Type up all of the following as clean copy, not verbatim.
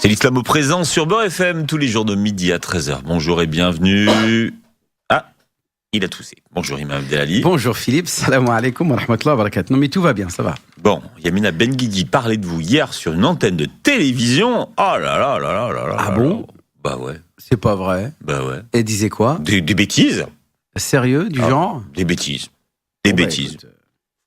C'est l'Islam au présent sur Beurre FM, tous les jours de midi à 13h. Bonjour et bienvenue. Ah, il a toussé. Bonjour Imam Abdelali. Bonjour Philippe, salam alaikum wa rahmatullahi wa barakatuh. Non mais tout va bien, ça va. Bon, Yamina Benguigui parlait de vous hier sur une antenne de télévision. Oh là là là là là là. Ah bon ? Bah ouais. C'est pas vrai. Bah ouais. Elle disait quoi ? Des bêtises. Sérieux, du genre ? Des bêtises. Des bêtises. Écoute,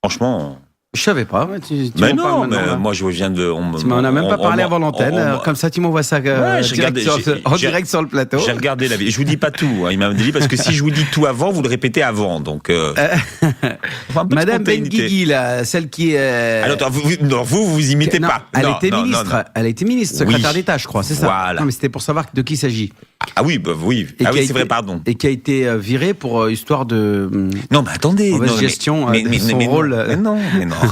Franchement... je savais pas. Mais non, mais moi je viens de... Tu m'en as même pas parlé avant l'antenne, comme ça tu m'envoies ça en direct sur le plateau. J'ai regardé la vidéo. Je vous dis pas tout, il m'a dit, parce que si je vous dis tout avant, vous le répétez avant. Donc, Madame Benguigui, là, celle qui est... Alors, vous imitez pas. Elle était ministre. Elle a été ministre, secrétaire d'État, je crois, c'est ça. Voilà. Non, mais c'était pour savoir de qui il s'agit. Ah oui, bah oui. Ah oui, c'est vrai, pardon. Et qui a été virée pour histoire de... Non, mais attendez. Mauvaise gestion de son rôle. Mais non,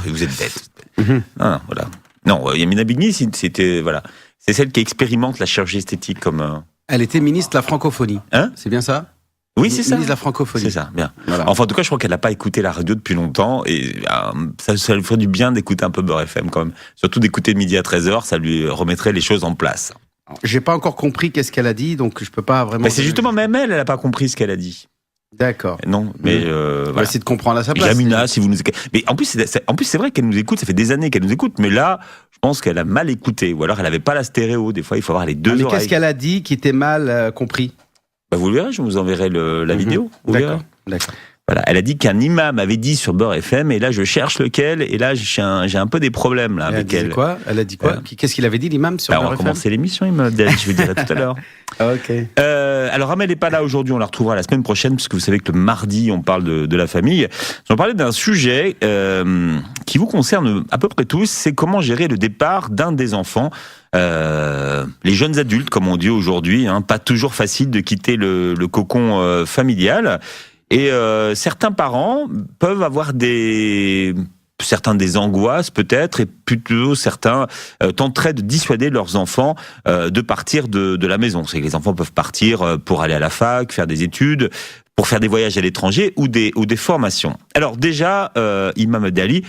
vous êtes bête. Non, voilà. Non, Yamina Benguigui, c'était... Voilà. C'est celle qui expérimente la chirurgie esthétique comme... Elle était ministre de la francophonie. Hein ? C'est bien ça ? Oui, c'est ça. Ministre de la francophonie. C'est ça, bien. Voilà. Enfin, en tout cas, je crois qu'elle n'a pas écouté la radio depuis longtemps et ça lui ferait du bien d'écouter un peu Beurre FM quand même. Surtout d'écouter midi à 13h, ça lui remettrait les choses en place. J'ai pas encore compris qu'est-ce qu'elle a dit, donc je peux pas vraiment... Mais c'est justement même elle n'a pas compris ce qu'elle a dit. D'accord. Non, mais On va voilà. essayer de comprendre à sa place. Yamina, si vous nous écoutez... Mais en plus, c'est vrai qu'elle nous écoute, ça fait des années qu'elle nous écoute, mais là, je pense qu'elle a mal écouté, ou alors elle n'avait pas la stéréo. Des fois, il faut avoir les deux mais oreilles. qu'est-ce qu'elle a dit qui était mal compris ? Bah, vous le verrez, je vous enverrai la vidéo. Vous verrez. D'accord. Voilà, elle a dit qu'un imam avait dit sur Beurre FM, et là je cherche lequel, et là j'ai un peu des problèmes là, avec elle. Elle a dit quoi ? Qu'est-ce qu'il avait dit l'imam sur Beurre FM ? On va commencer l'émission, je vous dirai tout à l'heure. Ok. Alors Amel n'est pas là aujourd'hui, on la retrouvera la semaine prochaine, parce que vous savez que le mardi on parle de la famille. Je vais parler d'un sujet qui vous concerne à peu près tous, c'est comment gérer le départ d'un des enfants. Les jeunes adultes, comme on dit aujourd'hui, pas toujours facile de quitter le cocon familial. Et certains parents peuvent avoir certains des angoisses peut-être, et plutôt certains tenteraient de dissuader leurs enfants de partir de la maison. C'est que les enfants peuvent partir pour aller à la fac, faire des études, pour faire des voyages à l'étranger ou des formations. Alors déjà, Imam Abdelali,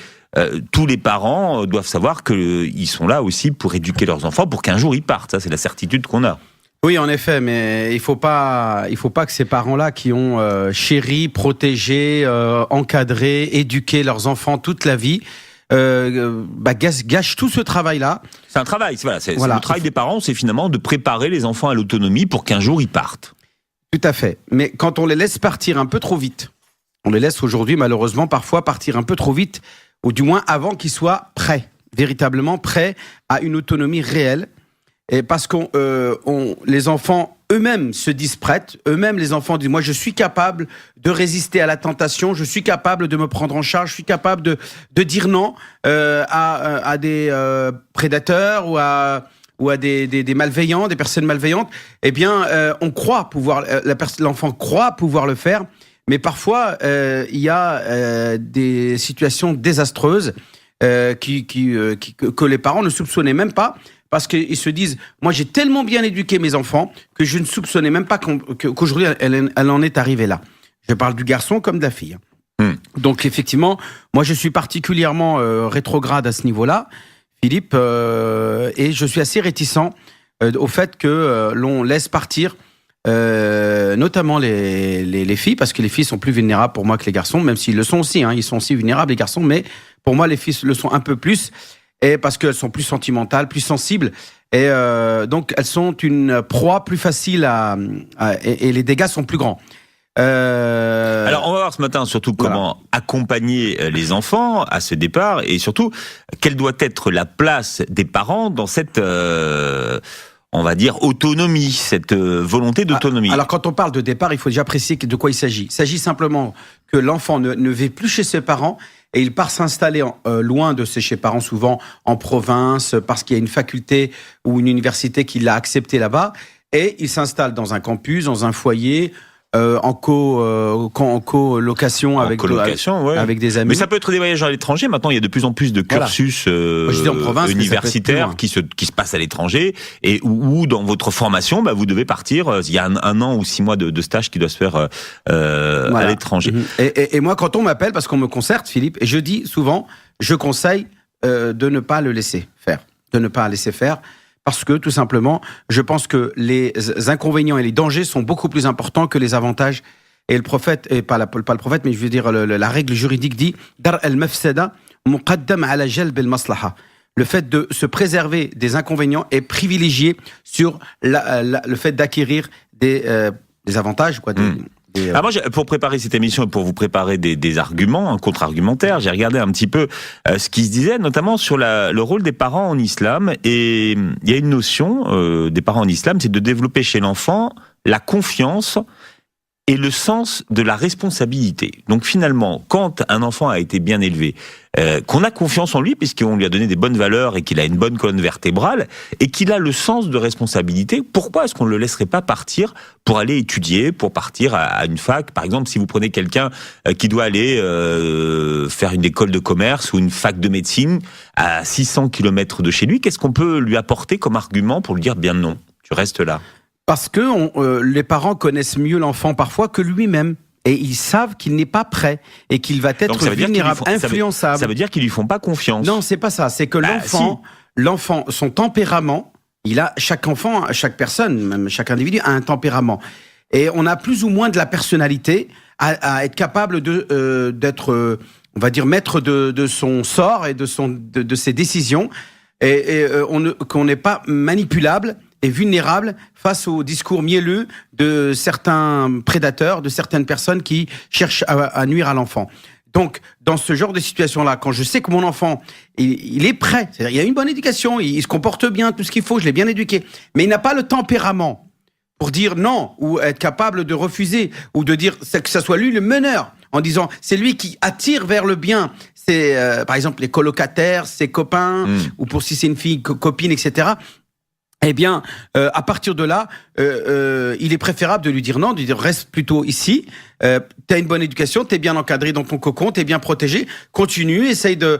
tous les parents doivent savoir qu'ils sont là aussi pour éduquer leurs enfants, pour qu'un jour ils partent. Ça, c'est la certitude qu'on a. Oui, en effet, mais il faut pas que ces parents-là qui ont chéri, protégé, encadré, éduqué leurs enfants toute la vie, gâchent tout ce travail-là. C'est un travail, voilà. Le travail des parents, c'est finalement de préparer les enfants à l'autonomie pour qu'un jour ils partent. Tout à fait. Mais quand on les laisse partir un peu trop vite, on les laisse aujourd'hui malheureusement parfois partir un peu trop vite, ou du moins avant qu'ils soient prêts, véritablement prêts à une autonomie réelle. Et parce que les enfants eux-mêmes se disent prêts, eux-mêmes les enfants disent, moi je suis capable de résister à la tentation, je suis capable de me prendre en charge, je suis capable de dire non à des prédateurs ou à des malveillants, des personnes malveillantes. Eh bien, on croit pouvoir, l'enfant croit pouvoir le faire, mais parfois il y a des situations désastreuses que les parents ne soupçonnaient même pas. Parce qu'ils se disent, moi j'ai tellement bien éduqué mes enfants que je ne soupçonnais même pas qu'aujourd'hui elle en est arrivée là. Je parle du garçon comme de la fille. Donc effectivement, moi je suis particulièrement rétrograde à ce niveau-là, Philippe, et je suis assez réticent au fait que l'on laisse partir notamment les filles, parce que les filles sont plus vulnérables pour moi que les garçons, même s'ils le sont aussi, ils sont aussi vulnérables les garçons, mais pour moi les filles le sont un peu plus. Et parce qu'elles sont plus sentimentales, plus sensibles, et donc elles sont une proie plus facile et les dégâts sont plus grands. Alors on va voir ce matin surtout comment accompagner les enfants à ce départ, et surtout quelle doit être la place des parents dans cette on va dire autonomie, cette volonté d'autonomie. Alors quand on parle de départ, il faut déjà préciser de quoi il s'agit. Il s'agit simplement que l'enfant ne vit plus chez ses parents, et il part s'installer loin de ses parents, souvent en province, parce qu'il y a une faculté ou une université qui l'a accepté là-bas. Et il s'installe dans un campus, dans un foyer, en colocation avec des amis. Mais ça peut être des voyages à l'étranger. Maintenant, il y a de plus en plus de cursus universitaires qui se passent à l'étranger, et où dans votre formation, vous devez partir. Il y a un an ou 6 mois de stage qui doit se faire à l'étranger. Et moi, quand on m'appelle, parce qu'on me concerte, Philippe, et je dis souvent, je conseille de ne pas le laisser faire, Parce que, tout simplement, je pense que les inconvénients et les dangers sont beaucoup plus importants que les avantages. Et le prophète, et pas le prophète, mais je veux dire, la règle juridique dit « Dar al-mafsada muqaddam ala jalb al-maslaha ». Le fait de se préserver des inconvénients est privilégié sur le fait d'acquérir des avantages, quoi. Moi, pour préparer cette émission et pour vous préparer des arguments, un contre-argumentaire, j'ai regardé un petit peu ce qui se disait, notamment sur le rôle des parents en islam. Et il y a une notion des parents en islam, c'est de développer chez l'enfant la confiance et le sens de la responsabilité. Donc finalement, quand un enfant a été bien élevé, qu'on a confiance en lui puisqu'on lui a donné des bonnes valeurs et qu'il a une bonne colonne vertébrale et qu'il a le sens de responsabilité, pourquoi est-ce qu'on ne le laisserait pas partir pour aller étudier, pour partir à une fac? Par exemple, si vous prenez quelqu'un qui doit aller faire une école de commerce ou une fac de médecine à 600 km de chez lui, qu'est-ce qu'on peut lui apporter comme argument pour lui dire bien non, tu restes là? Parce que les parents connaissent mieux l'enfant parfois que lui-même. Et ils savent qu'il n'est pas prêt et qu'il va être vulnérable, influençable. Ça veut dire qu'ils lui font pas confiance. Non, c'est pas ça. C'est que l'enfant, son tempérament, chaque enfant, chaque personne, même chaque individu a un tempérament. Et on a plus ou moins de la personnalité à être capable d'être, on va dire, maître de son sort et de ses décisions. Et qu'on n'est pas manipulable et vulnérable face au discours mielleux de certains prédateurs, de certaines personnes qui cherchent à nuire à l'enfant. Donc, dans ce genre de situation-là, quand je sais que mon enfant, il est prêt, c'est-à-dire il a une bonne éducation, il se comporte bien, tout ce qu'il faut, je l'ai bien éduqué, mais il n'a pas le tempérament pour dire non, ou être capable de refuser, ou de dire que ça soit lui le meneur, en disant c'est lui qui attire vers le bien, c'est par exemple les colocataires, ses copains, ou pour si c'est une fille, copine, etc., eh bien, à partir de là, il est préférable de lui dire non, de lui dire reste plutôt ici. T'as une bonne éducation, t'es bien encadré dans ton cocon, t'es bien protégé. Continue, essaye de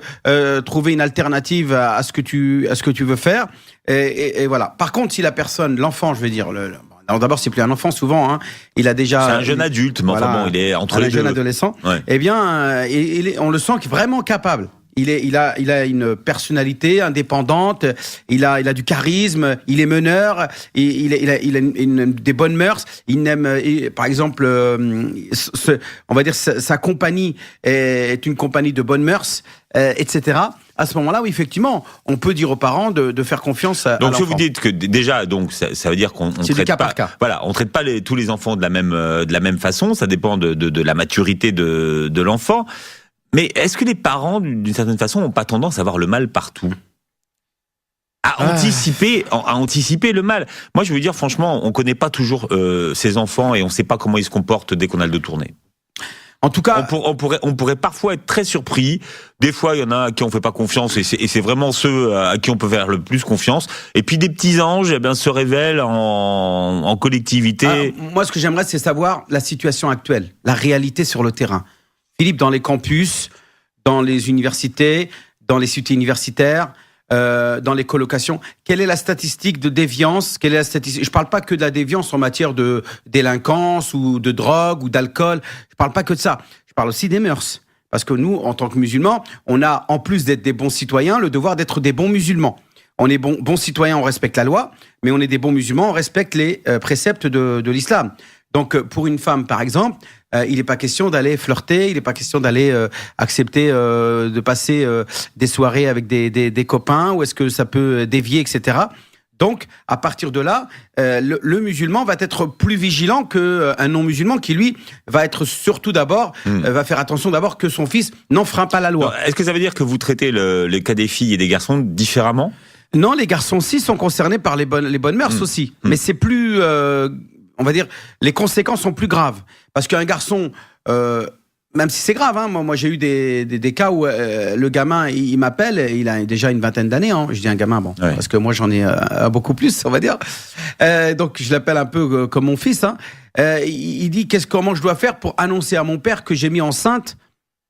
trouver une alternative à ce que tu veux faire. Et voilà. Par contre, si la personne, l'enfant, je veux dire, alors d'abord, c'est plus un enfant souvent. Hein, il a déjà. C'est un jeune adulte, mais enfin bon, il est entre les deux. Un jeune adolescent. Ouais. Eh bien, on le sent vraiment capable. Il a une personnalité indépendante, il a du charisme, il est meneur, il a des bonnes mœurs, il aime, par exemple, on va dire sa compagnie est une compagnie de bonnes mœurs, etc. À ce moment-là, oui, effectivement, on peut dire aux parents de faire confiance à l'enfant. Donc, si vous dites que déjà, donc ça veut dire qu'on traite cas par cas. Voilà, on traite pas tous les enfants de la même façon. Ça dépend de la maturité de l'enfant. Mais est-ce que les parents, d'une certaine façon, n'ont pas tendance à voir le mal partout ? À anticiper le mal. Moi, je veux dire, franchement, on connaît pas toujours ces enfants et on sait pas comment ils se comportent dès qu'on a le dos tourné. En tout cas, on pourrait parfois être très surpris. Des fois, il y en a à qui on fait pas confiance et c'est vraiment ceux à qui on peut faire le plus confiance. Et puis des petits anges, se révèlent en collectivité. Moi, ce que j'aimerais, c'est savoir la situation actuelle, la réalité sur le terrain. Philippe, dans les campus, dans les universités, dans les cités universitaires, dans les colocations, quelle est la statistique de déviance ? Je ne parle pas que de la déviance en matière de délinquance ou de drogue ou d'alcool. Je ne parle pas que de ça. Je parle aussi des mœurs. Parce que nous, en tant que musulmans, on a, en plus d'être des bons citoyens, le devoir d'être des bons musulmans. On est bons citoyens, on respecte la loi, mais on est des bons musulmans, on respecte les préceptes de l'islam. Donc, pour une femme, par exemple, il n'est pas question d'aller flirter, il n'est pas question d'aller accepter de passer des soirées avec des copains, ou est-ce que ça peut dévier, etc. Donc, à partir de là, le musulman va être plus vigilant qu'un non-musulman qui, lui, va être surtout d'abord, va faire attention d'abord que son fils n'enfreint pas la loi. Est-ce que ça veut dire que vous traitez le cas des filles et des garçons différemment ? Non, les garçons aussi sont concernés par les bonnes mœurs aussi. Mais c'est plus... on va dire, les conséquences sont plus graves. Parce qu'un garçon, même si c'est grave, hein, moi j'ai eu des cas où le gamin, il m'appelle, il a déjà une vingtaine d'années, hein, je dis un gamin, ouais. Parce que moi j'en ai beaucoup plus, on va dire. Donc je l'appelle un peu comme mon fils. Hein. Il dit, comment je dois faire pour annoncer à mon père que j'ai mis enceinte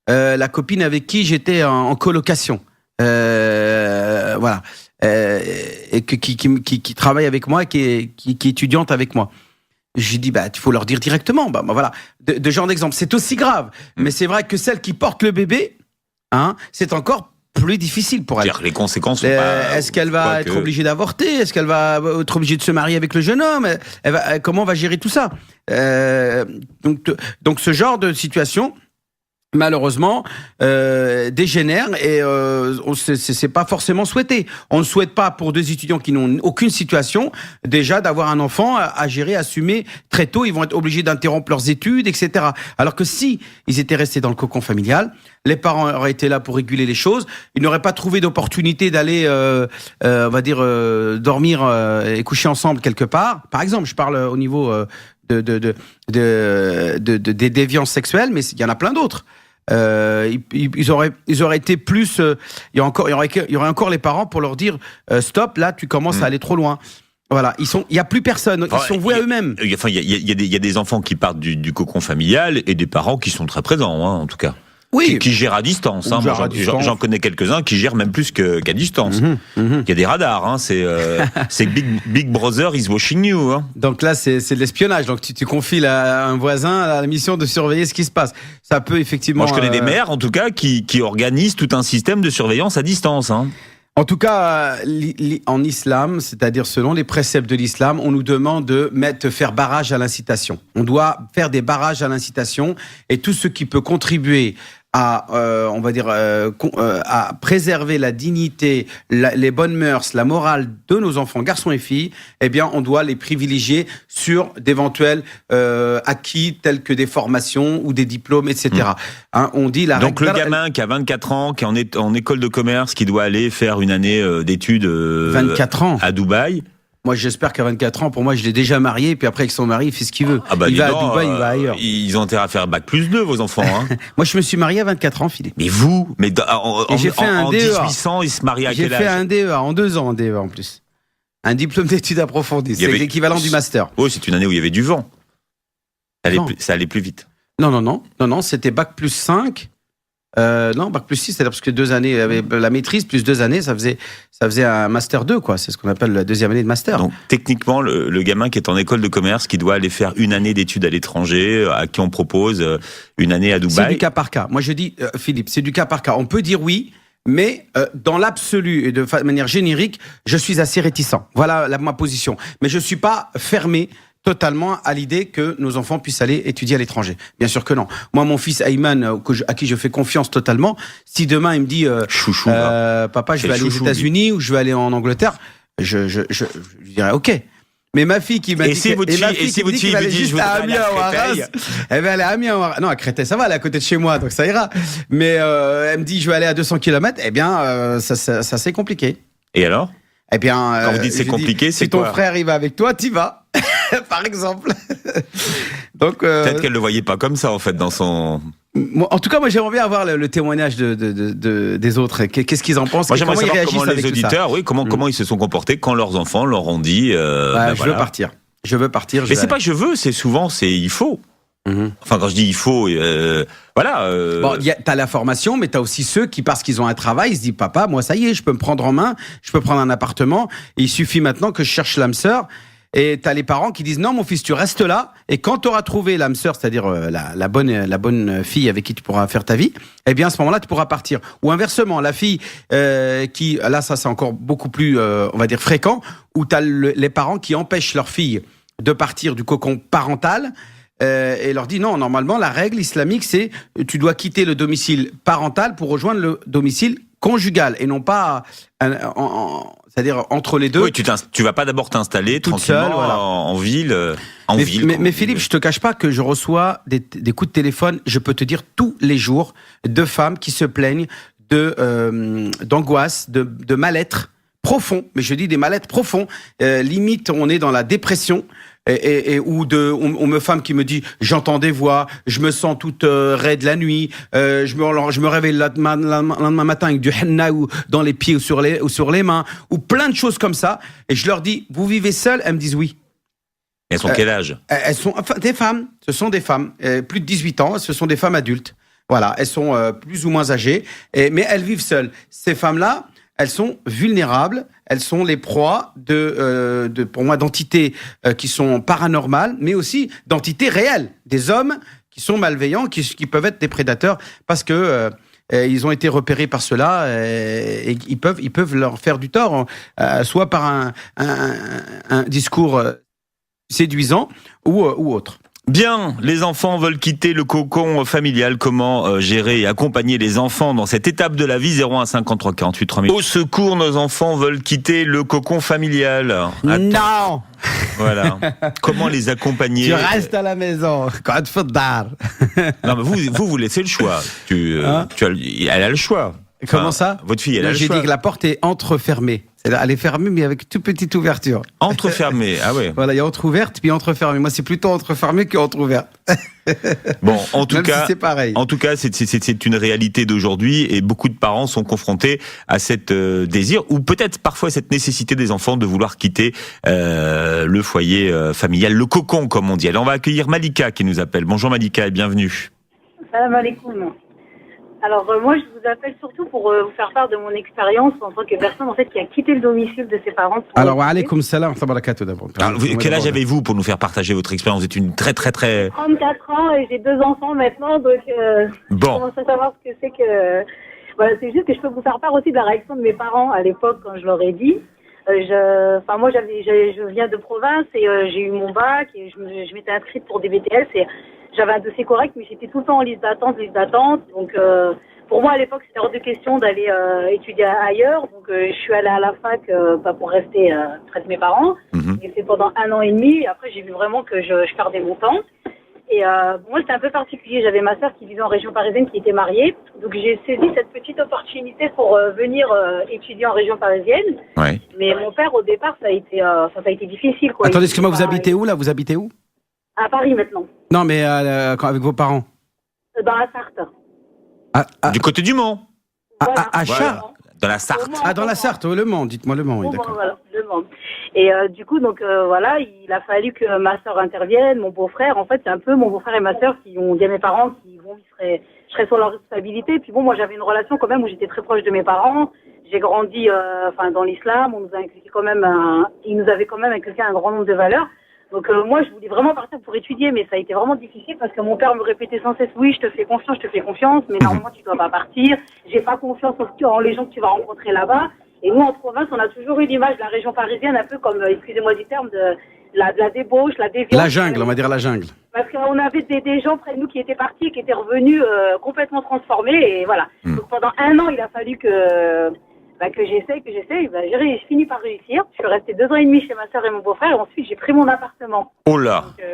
la copine avec qui j'étais en colocation. Voilà. Et qui travaille avec moi, qui est étudiante avec moi. J'ai dit, il faut leur dire directement. Voilà. De genre d'exemple. C'est aussi grave. Mais c'est vrai que celle qui porte le bébé, hein, c'est encore plus difficile pour elle. C'est-à-dire que les conséquences sont pas... Est-ce qu'elle va être obligée d'avorter? Est-ce qu'elle va être obligée de se marier avec le jeune homme? Comment on va gérer tout ça? Donc ce genre de situation, malheureusement, dégénère et c'est pas forcément souhaité. On ne souhaite pas pour deux étudiants qui n'ont aucune situation déjà d'avoir un enfant à gérer, à assumer très tôt. Ils vont être obligés d'interrompre leurs études, etc. Alors que si ils étaient restés dans le cocon familial, les parents auraient été là pour réguler les choses. Ils n'auraient pas trouvé d'opportunité d'aller, on va dire, dormir et coucher ensemble quelque part. Par exemple, je parle au niveau des déviances sexuelles, mais il y en a plein d'autres. Ils auraient été plus. Il y aurait encore les parents pour leur dire stop, là, tu commences à aller trop loin. Voilà, il y a plus personne. Ils sont voués à eux-mêmes. Enfin, il y a des enfants qui partent du cocon familial et des parents qui sont très présents, hein, en tout cas. Oui. Qui gèrent à distance. Hein. Moi, j'en connais quelques-uns qui gèrent même plus qu'à distance. Il y a des radars. Hein. C'est Big Brother is watching you. Hein. Donc là, c'est de l'espionnage. Donc tu confies à un voisin la mission de surveiller ce qui se passe. Ça peut effectivement... Moi, je connais des mères, en tout cas, qui organisent tout un système de surveillance à distance. Hein. En tout cas, en islam, c'est-à-dire selon les préceptes de l'islam, on nous demande de faire barrage à l'incitation. On doit faire des barrages à l'incitation et tout ce qui peut contribuer à, on va dire, à préserver la dignité, les bonnes mœurs, la morale de nos enfants, garçons et filles, eh bien, on doit les privilégier sur d'éventuels acquis tels que des formations ou des diplômes, etc. Hein, on dit donc le gamin qui a 24 ans, qui est en école de commerce, qui doit aller faire une année d'études 24 ans à Dubaï. Moi, j'espère qu'à 24 ans, pour moi, je l'ai déjà marié, et puis après, avec son mari, il fait ce qu'il veut. Ah bah, il va à Dubaï, il va ailleurs. Ils ont intérêt à faire bac+2, vos enfants. Hein. Moi, je me suis marié à 24 ans, Philippe. Mais vous, j'ai fait un en DEA. 1800, ils se marient à quel âge? J'ai fait un DEA, en 2 ans, en DEA en plus. Un diplôme d'études approfondies. C'est l'équivalent du master. Oh, c'est une année où il y avait du vent. Ça allait plus vite. Non, c'était bac+5. Non, bac+6, c'est-à-dire parce que 2 années, la maîtrise plus 2 années, ça faisait un master 2, quoi. C'est ce qu'on appelle la deuxième année de master. Donc, techniquement, le gamin qui est en école de commerce, qui doit aller faire une année d'études à l'étranger, à qui on propose une année à Dubaï. C'est du cas par cas. Moi, je dis, Philippe, c'est du cas par cas. On peut dire oui, mais dans l'absolu et de manière générique, je suis assez réticent. Voilà ma position. Mais je suis pas fermé totalement à l'idée que nos enfants puissent aller étudier à l'étranger. Bien sûr que non. Moi, mon fils Ayman, à qui je fais confiance totalement, si demain il me dit chouchou, papa, je vais aller aux États-Unis ou je vais aller en Angleterre, je dirais OK. Mais ma fille qui m'a dit si votre fille lui dit je voudrais aller à Créteil, elle va aller à Amiens. Non, à Créteil, ça va, elle est à côté de chez moi, donc ça ira. Mais elle me dit je vais aller à 200 km, eh bien ça c'est compliqué. Et alors? Eh bien, quand vous dites c'est compliqué, c'est quoi? Si ton frère il va avec toi, t'y vas. Par exemple. Donc, peut-être qu'elle le voyait pas comme ça en fait dans son. En tout cas, moi j'aimerais bien avoir le témoignage des autres. Qu'est-ce qu'ils en pensent? Moi j'aimerais savoir comment les auditeurs, comment ils se sont comportés quand leurs enfants leur ont dit. Je veux partir. Mais c'est pas je veux, c'est souvent il faut. Enfin, quand je dis il faut, voilà. Bon, t'as la formation, mais t'as aussi ceux qui, parce qu'ils ont un travail, ils se disent papa, moi ça y est, je peux me prendre en main, je peux prendre un appartement. Il suffit maintenant que je cherche l'âme sœur. Et t'as les parents qui disent non, mon fils, tu restes là. Et quand tu auras trouvé l'âme sœur, c'est-à-dire la bonne fille avec qui tu pourras faire ta vie, eh bien à ce moment-là, tu pourras partir. Ou inversement, la fille qui, là, ça c'est encore beaucoup plus, on va dire fréquent, où t'as les parents qui empêchent leur fille de partir du cocon parental. Et leur dit non, normalement la règle islamique c'est tu dois quitter le domicile parental pour rejoindre le domicile conjugal et non pas c'est-à-dire entre les deux. Oui, tu vas pas d'abord t'installer tranquillement seule, voilà. en ville. Mais Philippe, je te cache pas que je reçois des coups de téléphone, je peux te dire tous les jours, de femmes qui se plaignent d'angoisse, de mal-être profond. Mais je dis des mal-être profonds. Limite, on est dans la dépression. On me femme qui me dit j'entends des voix, je me sens toute raide la nuit, je me réveille le lendemain matin avec du henna ou dans les pieds ou sur les mains ou plein de choses comme ça et je leur dis vous vivez seul? Elles me disent oui. Elles sont quel âge? Elles sont des femmes, ce sont des femmes plus de 18 ans, ce sont des femmes adultes. Voilà, elles sont plus ou moins âgées mais elles vivent seules. Ces femmes-là, elles sont vulnérables, elles sont les proies pour moi, d'entités qui sont paranormales, mais aussi d'entités réelles, des hommes qui sont malveillants, qui peuvent être des prédateurs, parce que ils ont été repérés par cela et ils peuvent leur faire du tort, soit par un discours séduisant ou autre. Bien, les enfants veulent quitter le cocon familial. Comment gérer et accompagner les enfants dans cette étape de la vie? 01 53 48 3000. Au secours, nos enfants veulent quitter le cocon familial. Non. Voilà. Comment les accompagner? Tu restes à la maison. Quand faut dar. Non, mais vous laissez le choix. Elle a le choix. Comment ça? Votre fille, elle a le choix. J'ai dit que la porte est entrefermée. Elle est fermée, mais avec toute petite ouverture. Entrefermée, ah ouais. Voilà, il y a entreouverte, puis entrefermée. Moi, c'est plutôt entrefermée qu'entrouverte. Bon, en tout Même cas, si c'est pareil. En tout cas, c'est une réalité d'aujourd'hui et beaucoup de parents sont confrontés à cette désir ou peut-être parfois cette nécessité des enfants de vouloir quitter le foyer familial, le cocon comme on dit. Alors, on va accueillir Malika qui nous appelle. Bonjour Malika et bienvenue. Salam alaikum. Alors moi je vous appelle surtout pour vous faire part de mon expérience en tant que personne en fait qui a quitté le domicile de ses parents. Alors wa alaykoum salam wa barakatuh d'abord. Quel âge avez-vous pour nous faire partager votre expérience? Vous êtes une très 34 ans et j'ai 2 enfants maintenant donc bon. Je commence à savoir ce que c'est que voilà, c'est juste que je peux vous faire part aussi de la réaction de mes parents à l'époque quand je leur ai dit. Moi je viens de province et j'ai eu mon bac et je m'étais inscrite pour des BTS et j'avais un dossier correct, mais j'étais tout le temps en liste d'attente. Donc, pour moi, à l'époque, c'était hors de question d'aller étudier ailleurs. Donc, je suis allée à la fac pour rester près de mes parents. Et c'est pendant 1 an et demi. Et après, j'ai vu vraiment que je perdais mon temps. Et moi, c'était un peu particulier. J'avais ma sœur qui vivait en région parisienne, qui était mariée. Donc, j'ai saisi cette petite opportunité pour venir étudier en région parisienne. Ouais. Mais mon père, au départ, ça a été difficile. Quoi. Attendez, excusez-moi, vous habitez où là? Vous habitez où? À Paris maintenant. Non, mais avec vos parents. Dans la Sarthe. Du côté du Mans. Voilà. À Chartres. Voilà. Dans la Sarthe. Dans la Sarthe, Le Mans. Dites-moi Le Mans, oui, d'accord. Voilà, Le Mans. Et du coup, donc voilà, il a fallu que ma sœur intervienne, mon beau-frère. En fait, c'est un peu mon beau-frère et ma sœur qui ont dit à mes parents je serais sur leur responsabilité. Puis bon, moi, j'avais une relation quand même où j'étais très proche de mes parents. J'ai grandi, dans l'islam. On nous a inculqué quand même ils nous avaient quand même inculqué un grand nombre de valeurs. Donc moi, je voulais vraiment partir pour étudier, mais ça a été vraiment difficile parce que mon père me répétait sans cesse, oui, je te fais confiance, mais normalement, tu dois pas partir. J'ai pas confiance en les gens que tu vas rencontrer là-bas. Et nous, en province, on a toujours eu l'image de la région parisienne, un peu comme, excusez-moi du terme, de la débauche, la déviance. La jungle, on va dire la jungle. Parce qu'on avait des gens près de nous qui étaient partis, qui étaient revenus complètement transformés, et voilà. Donc pendant 1 an, il a fallu que j'essaye, j'ai fini par réussir. Je suis restée 2 ans et demi chez ma sœur et mon beau-frère, et ensuite j'ai pris mon appartement. Oh là. Donc,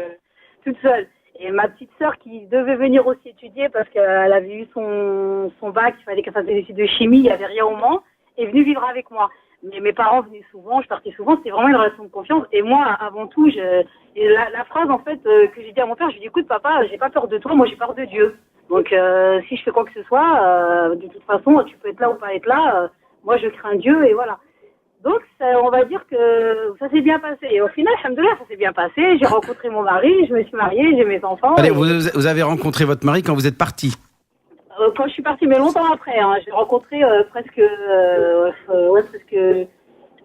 toute seule. Et ma petite sœur qui devait venir aussi étudier parce qu'elle avait eu son bac, il fallait qu'elle fasse des études de chimie, il n'y avait rien au Mans, est venue vivre avec moi. Mais mes parents venaient souvent, je partais souvent, c'était vraiment une relation de confiance. Et moi, avant tout, la phrase en fait que j'ai dit à mon père, je lui ai dit, écoute papa, j'ai pas peur de toi, moi j'ai peur de Dieu. Donc si je fais quoi que ce soit, de toute façon, tu peux être là ou pas être là. Moi, je crains Dieu et voilà. Donc, on va dire que ça s'est bien passé. Et au final, alhamdoulilah, ça s'est bien passé. J'ai rencontré mon mari, je me suis mariée, j'ai mes enfants. Allez, vous avez rencontré votre mari quand vous êtes parti? Quand je suis partie, mais longtemps après. Je l'ai rencontré presque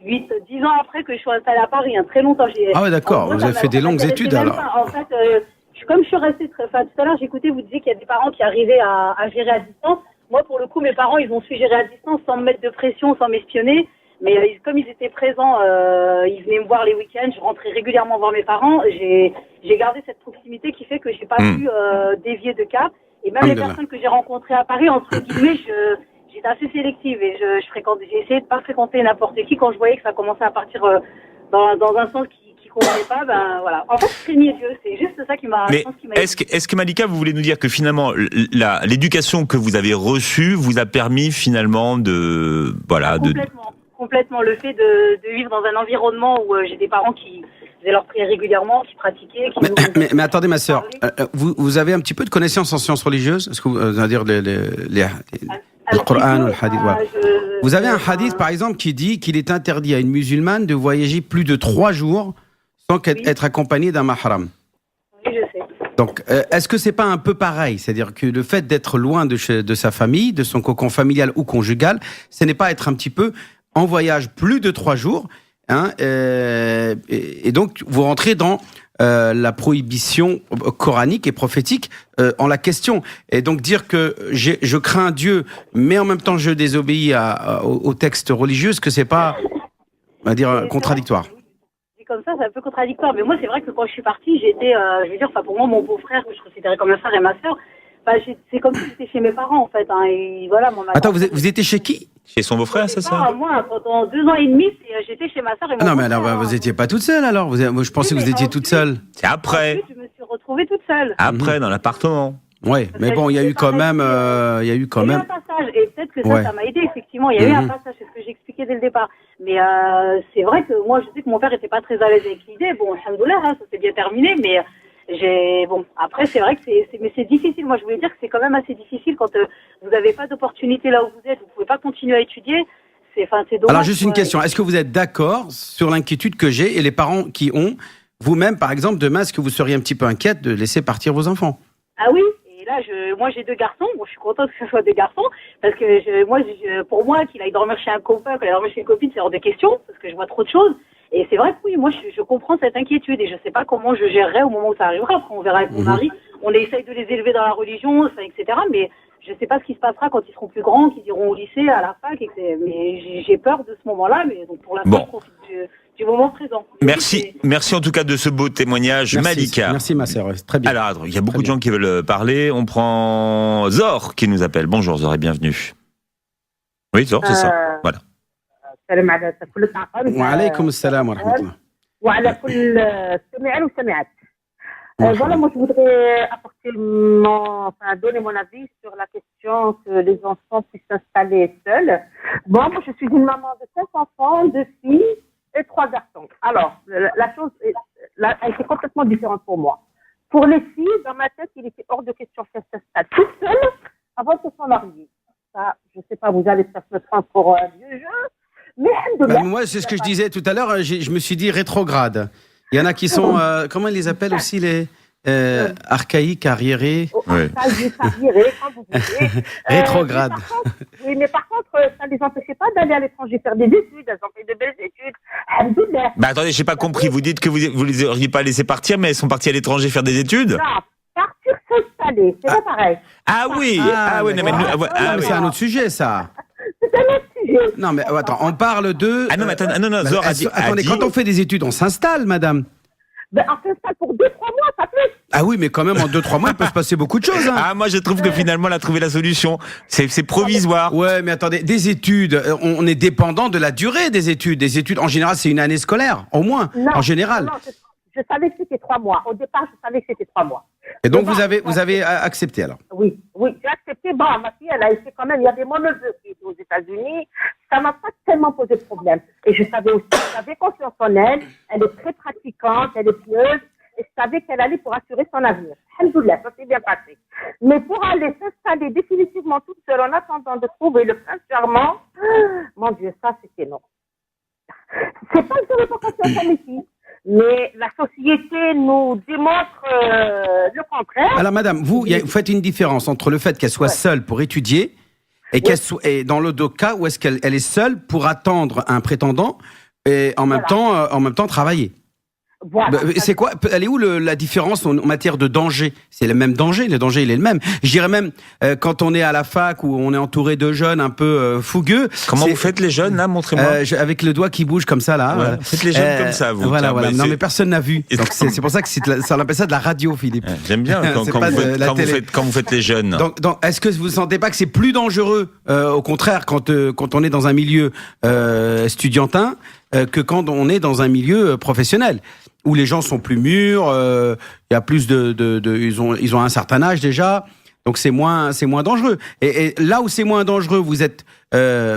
10 ans après que je suis installée à Paris. Très longtemps. Ah ouais, d'accord. Vous avez fait des longues études alors. En fait, comme je suis restée tout à l'heure, j'écoutais, vous disiez qu'il y a des parents qui arrivaient à gérer à distance. Moi, pour le coup, mes parents, ils ont su gérer à distance sans me mettre de pression, sans m'espionner. Mais comme ils étaient présents, ils venaient me voir les week-ends, je rentrais régulièrement voir mes parents. J'ai gardé cette proximité qui fait que j'ai pas pu dévier de cap. Et même les personnes que j'ai rencontrées à Paris, entre guillemets, j'étais assez sélective et j'ai essayé de pas fréquenter n'importe qui quand je voyais que ça commençait à partir dans un sens qui convenait pas. Ben voilà. En fait, je craignais Dieu. C'est juste ça qui m'a. Mais est-ce que Malika, vous voulez nous dire que finalement l'éducation que vous avez reçue vous a permis finalement de Complètement. Le fait de vivre dans un environnement où j'ai des parents qui faisaient leur prière régulièrement, qui pratiquaient. Mais attendez, ma sœur, vous avez un petit peu de connaissances en sciences religieuses? Est-ce que vous allez dire le Coran ou le hadith? Voilà. Vous avez un hadith, par exemple, qui dit qu'il est interdit à une musulmane de voyager plus de 3 jours sans être accompagnée d'un mahram. Oui, je sais. Donc, est-ce que c'est pas un peu pareil? C'est-à-dire que le fait d'être loin de sa famille, de son cocon familial ou conjugal, ce n'est pas être un petit peu en voyage plus de 3 jours, hein, et donc vous rentrez dans la prohibition coranique et prophétique en la question. Et donc dire que je crains Dieu, mais en même temps je désobéis au texte religieux, est-ce que c'est pas, on va dire, contradictoire? Comme ça, c'est un peu contradictoire. Mais moi, c'est vrai que quand je suis partie, j'étais, je veux dire, enfin, pour moi, mon beau-frère, que je considérais comme un frère et ma sœur, c'est comme si j'étais chez mes parents, en fait. Hein, et voilà, Attends, vous étiez chez qui? Chez son beau-frère, c'est ça? Moi, pendant 2 ans et demi, j'étais chez ma sœur et mon non, mais beau-frère. alors, vous n'étiez pas toute seule, alors? Moi, je pensais que vous étiez toute seule. C'est après. Ensuite, je me suis retrouvée toute seule. Après, dans l'appartement. Ouais, mais bon, il y a eu quand même, il y a eu quand Il y a eu même. un passage, et peut-être que ça m'a aidé, effectivement. Il y a eu un passage, c'est ce que j'expliquais dès le départ. Mais c'est vrai que moi, je sais que mon père était pas très à l'aise avec l'idée. Bon, alhamdoulilah, hein, ça s'est bien terminé, mais après, c'est vrai que c'est difficile. Moi, je voulais dire que c'est quand même assez difficile quand vous n'avez pas d'opportunité là où vous êtes, vous pouvez pas continuer à étudier. C'est dommage. Alors, juste une question. Est-ce que vous êtes d'accord sur l'inquiétude que j'ai et les parents qui ont, vous-même, par exemple, demain, est-ce que vous seriez un petit peu inquiète de laisser partir vos enfants? Ah oui. Et là, moi, j'ai 2 garçons. Bon, je suis contente que ce soit 2 garçons. Parce que pour moi, qu'il aille dormir chez un copain, qu'il aille dormir chez une copine, c'est hors de question. Parce que je vois trop de choses. Et c'est vrai que oui, moi, je comprends cette inquiétude. Et je sais pas comment je gérerai au moment où ça arrivera. Après, on verra avec mon mari. On essaye de les élever dans la religion, etc. Mais je sais pas ce qui se passera quand ils seront plus grands, qu'ils iront au lycée, à la fac. Mais j'ai peur de ce moment-là. Mais donc, pour l'instant, je profite du moment présent. Merci en tout cas de ce beau témoignage. Merci, Malika. Merci ma sœur, très bien. Alors, il y a beaucoup de gens qui veulent parler. On prend Zor qui nous appelle. Bonjour Zor et bienvenue. Oui, Zor, c'est ça. Voilà. Wa alaykoum assalam wa rahmatullah. وعلى كل السامعين والسامعات. Voilà, moi je voudrais donner mon avis sur la question que les enfants puissent s'installer seuls. Bon, moi je suis une maman de 5 enfants, 2 filles et 3 garçons. Alors, la chose, elle est complètement différente pour moi. Pour les filles, dans ma tête, il était hors de question qu'elles s'installent toutes seules avant de se marier. Ça, je sais pas, vous allez peut-être me prendre pour un vieux jeu. Mais moi, c'est ce que je disais tout à l'heure, je me suis dit rétrograde. Il y en a qui sont, comment ils les appellent aussi, les archaïques, arriérés. Archaïques, arriérés, quand vous voulez. Rétrograde. Mais par contre, ça ne les empêchait pas d'aller à l'étranger faire des études. Elles ont fait de belles études. Bah attendez, j'ai pas compris. Vous dites que vous les auriez pas laissées partir, mais elles sont parties à l'étranger faire des études? Non, partir s'installer, c'est pas pareil. Ah oui, non, mais c'est un autre sujet, ça. C'est un autre sujet. Non, mais attends, on parle de. Ah non, mais attends, non, Zor a dit. Attendez, quand on fait des études, on s'installe, madame. Ben, on s'installe pour 2-3 mois, ça peut. Ah oui, mais quand même, en 2-3 mois, il peut se passer beaucoup de choses. Hein. Ah, moi, je trouve que finalement, elle a trouvé la solution. C'est provisoire. Ouais, mais attendez, des études, on est dépendant de la durée des études. Des études, en général, c'est une année scolaire, au moins, en général. Non, je savais que c'était 3 mois. Au départ, je savais que c'était 3 mois. Et donc, vous avez accepté, alors? Oui, j'ai accepté. Bon, ma fille, elle a été quand même, il y avait mon neveu qui était aux États-Unis. Ça m'a pas tellement posé de problème. Et je savais aussi, j'avais confiance en elle. Elle est très pratiquante, elle est pieuse. Et je savais qu'elle allait pour assurer son avenir. Alhamdoulilah, ça s'est bien passé. Mais pour aller s'installer définitivement toute seule en attendant de trouver le prince charmant, mon Dieu, ça, c'était non. C'est pas que je n'aurais pas confiance en mes filles. Mais la société nous démontre le contraire. Alors, madame, vous faites une différence entre le fait qu'elle soit seule pour étudier et qu'elle soit, et dans le cas où est-ce qu'elle est seule pour attendre un prétendant et en même temps travailler. Voilà. C'est quoi? Elle est où la différence en matière de danger? C'est le même danger, le danger il est le même. Je dirais même quand on est à la fac où on est entouré de jeunes un peu fougueux. Comment vous faites les jeunes là? Montrez-moi. Avec le doigt qui bouge comme ça là. Ouais. Faites les jeunes comme ça, vous. Voilà, Tiens, voilà. Non mais personne n'a vu. Donc c'est pour ça que ça on appelle ça de la radio, Philippe. J'aime bien quand vous faites les jeunes. Donc est-ce que vous sentez pas que c'est plus dangereux au contraire quand on est dans un milieu estudiantin que quand on est dans un milieu professionnel où les gens sont plus mûrs, il y a plus ils ont un certain âge déjà, donc c'est moins dangereux. Et là où c'est moins dangereux, vous êtes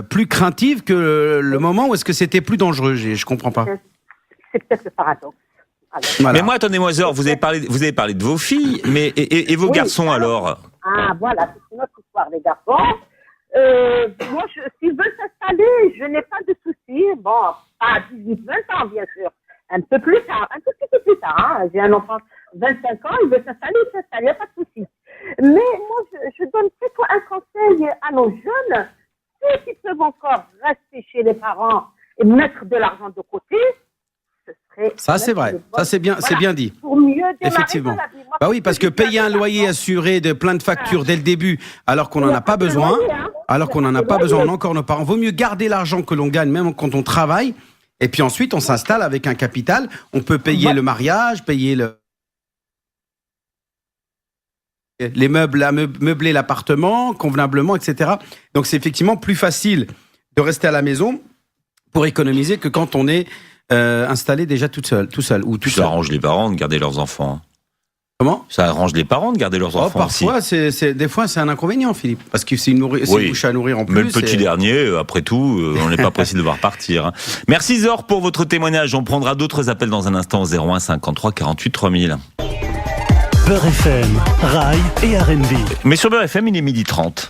plus craintive que le moment où est-ce que c'était plus dangereux. Je comprends pas. C'est peut-être le paradoxe. Voilà. Mais moi, attendez-moi, Zor, vous avez parlé de vos filles, mais et vos garçons alors? Ah voilà, c'est une autre histoire, les garçons. Moi, s'ils veulent s'installer, je n'ai pas de soucis. Bon, à 18-20 ans, bien sûr. Un peu plus tard, un tout petit peu plus tard. Hein. J'ai un enfant de 25 ans, il veut s'installer, il n'y a pas de souci. Mais moi, je donne plutôt un conseil à nos jeunes. Ceux qui peuvent encore rester chez les parents et mettre de l'argent de côté, ce après. Ça, c'est vrai. Ça, c'est bien dit. Pour mieux démarrer Effectivement. dans la vie. Moi, Bah oui, parce que payer un loyer assuré de plein de factures dès le début, alors qu'on n'en a pas besoin, on a encore nos parents. Vaut mieux garder l'argent que l'on gagne, même quand on travaille. Et puis ensuite, on s'installe avec un capital. On peut payer le mariage, payer les meubles, meubler l'appartement convenablement, etc. Donc, c'est effectivement plus facile de rester à la maison pour économiser que quand on est installé déjà tout seul ou tout Ça seul. arrange les parents de garder leurs enfants. Comment ? Ça arrange les parents de garder leurs enfants parfois, aussi. des fois, c'est un inconvénient, Philippe, parce que c'est une bouche à nourrir en plus. Mais le petit dernier, après tout, on n'est pas pressé de devoir partir. Hein. Merci Zor pour votre témoignage. On prendra d'autres appels dans un instant au 01 53 48 3000. Beurre FM, Rail et R&B. Mais sur Beurre FM, il est 12h30.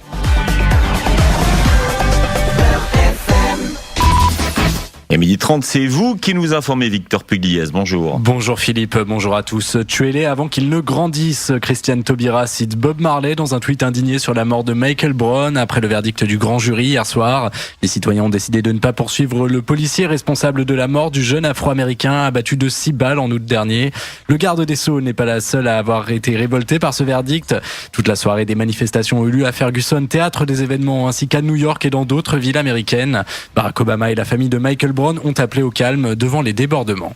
Et 12h30, c'est vous qui nous informez, Victor Pugliese. Bonjour. Bonjour Philippe, bonjour à tous. Tuez-les avant qu'ils ne grandissent. Christiane Taubira cite Bob Marley dans un tweet indigné sur la mort de Michael Brown après le verdict du grand jury hier soir. Les citoyens ont décidé de ne pas poursuivre le policier responsable de la mort du jeune afro-américain abattu de 6 balles en août dernier. Le garde des Sceaux n'est pas la seule à avoir été révoltée par ce verdict. Toute la soirée, des manifestations ont eu lieu à Ferguson, théâtre des événements, ainsi qu'à New York et dans d'autres villes américaines. Barack Obama et la famille de Michael Brown ont appelé au calme devant les débordements.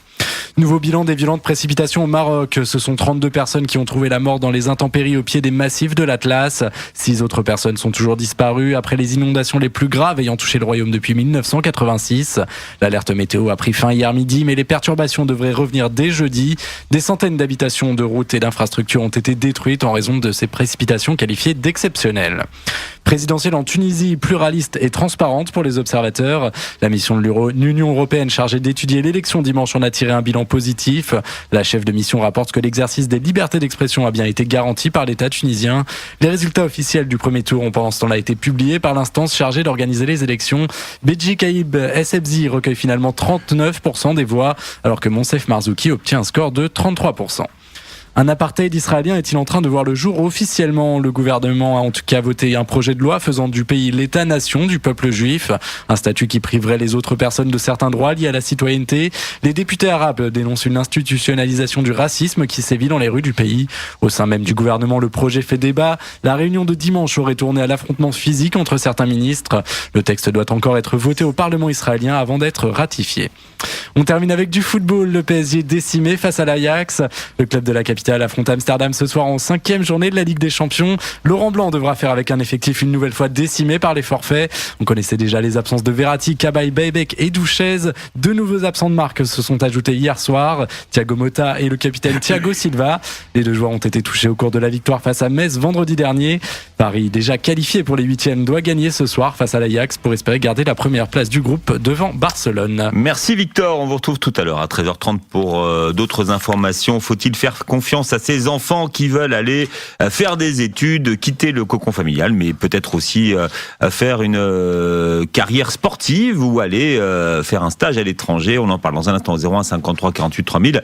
Nouveau bilan des violentes précipitations au Maroc. Ce sont 32 personnes qui ont trouvé la mort dans les intempéries au pied des massifs de l'Atlas. 6 autres personnes sont toujours disparues après les inondations les plus graves ayant touché le royaume depuis 1986. L'alerte météo a pris fin hier midi, mais les perturbations devraient revenir dès jeudi. Des centaines d'habitations, de routes et d'infrastructures ont été détruites en raison de ces précipitations qualifiées d'exceptionnelles. Présidentielle en Tunisie, pluraliste et transparente pour les observateurs. La mission de l'Union européenne chargée d'étudier l'élection dimanche en a tiré un bilan positif. La chef de mission rapporte que l'exercice des libertés d'expression a bien été garanti par l'État tunisien. Les résultats officiels du premier tour ont pendant ce temps-là été publiés par l'instance chargée d'organiser les élections. Beji Caïb Essebsi recueille finalement 39% des voix, alors que Monsef Marzouki obtient un score de 33%. Un apartheid israélien est-il en train de voir le jour officiellement ? Le gouvernement a en tout cas voté un projet de loi faisant du pays l'État-nation du peuple juif, un statut qui priverait les autres personnes de certains droits liés à la citoyenneté. Les députés arabes dénoncent une institutionnalisation du racisme qui sévit dans les rues du pays. Au sein même du gouvernement, le projet fait débat. La réunion de dimanche aurait tourné à l'affrontement physique entre certains ministres. Le texte doit encore être voté au Parlement israélien avant d'être ratifié. On termine avec du football. Le PSG décimé face à l'Ajax. Le club de la capitale affronte Amsterdam ce soir en 5e journée de la Ligue des Champions. Laurent Blanc devra faire avec un effectif une nouvelle fois décimé par les forfaits. On connaissait déjà les absences de Verratti, Cabaye, Beibek et Douchez. 2 nouveaux absents de marque se sont ajoutés hier soir. Thiago Motta et le capitaine Thiago Silva. Les 2 joueurs ont été touchés au cours de la victoire face à Metz vendredi dernier. Paris, déjà qualifié pour les 8e, doit gagner ce soir face à l'Ajax pour espérer garder la première place du groupe devant Barcelone. Merci Victor, on vous retrouve tout à l'heure à 13h30 pour d'autres informations. Faut-il faire confiance à ces enfants qui veulent aller faire des études, quitter le cocon familial, mais peut-être aussi faire une carrière sportive ou aller faire un stage à l'étranger? On en parle dans un instant au 01 53 48 3000.